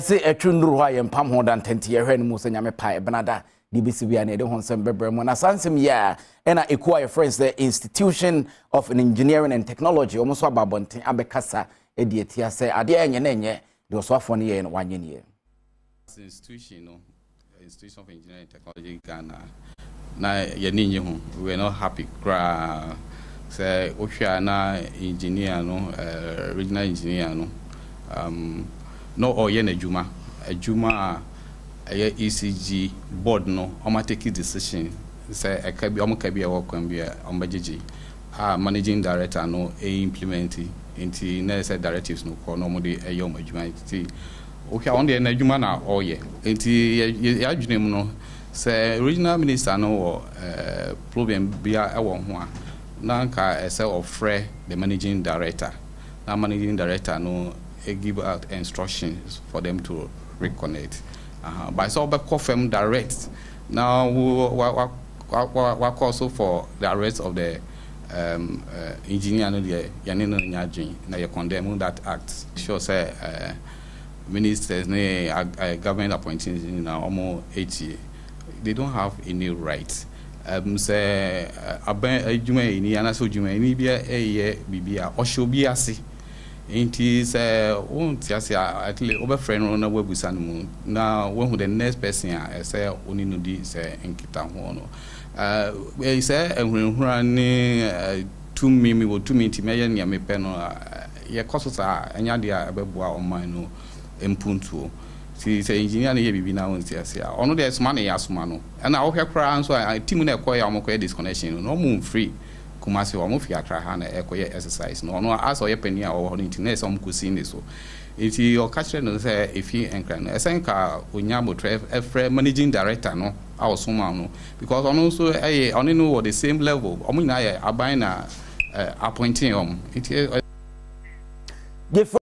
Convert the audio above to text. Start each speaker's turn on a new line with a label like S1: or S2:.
S1: Say a true why and Pam Honda and 10 year and Musanyame Pai Banada, DBCB and Edom Bebremon Asante ya and I acquire friends the Institution of Engineering and Technology, almost about Bontin Abekasa, Ediatia say Adia and Yenye, those were 1 year and 1 year.
S2: Institution of Engineering and Technology Ghana. Na yeninye we were not happy cry say ohwa na engineer no regional engineer no no oye na adwuma ECG board no o take decision say ekabi o maka bia wo kwan bia o magege managing director no implement into necessary directives no ko no mo de eyo adwuma ti ohwa on de na adwuma na oye enti ya adwunem no say regional minister no problem bia e wo ho a na nka say ofre the managing director na managing director no give out instructions for them to reconnect by so be confirm direct now we also for the arrest of the engineer no the yanino nyadwin na you condemn that act sure say ministers government appointees na almost 80 they don't have any rights. Say adwuma ni anaso adwuma ni bia eye bibia o show bia se enti say won ti ase actually over friend no na wabusa no na when the next person say oni no di say nkita ho no say enhunhura ni tumi wo tumi ti meye ne me pe no ye kososa anya dia abeboa oman no empuntuo say engineer na ye bibi na won ti ase ono de suma na ya suma no na wo hwekra nso team na ekoya omokoye disconnection no mo free Kumasi wa mo fi akra ha na ekoye exercise no ono aso ye pani a wo no internet so mo kosi ni so iti o catch no say efi enkra no esenka onyabo efre managing director no awosoma no because ono so ono no the same level omo na ye aban na appointing iti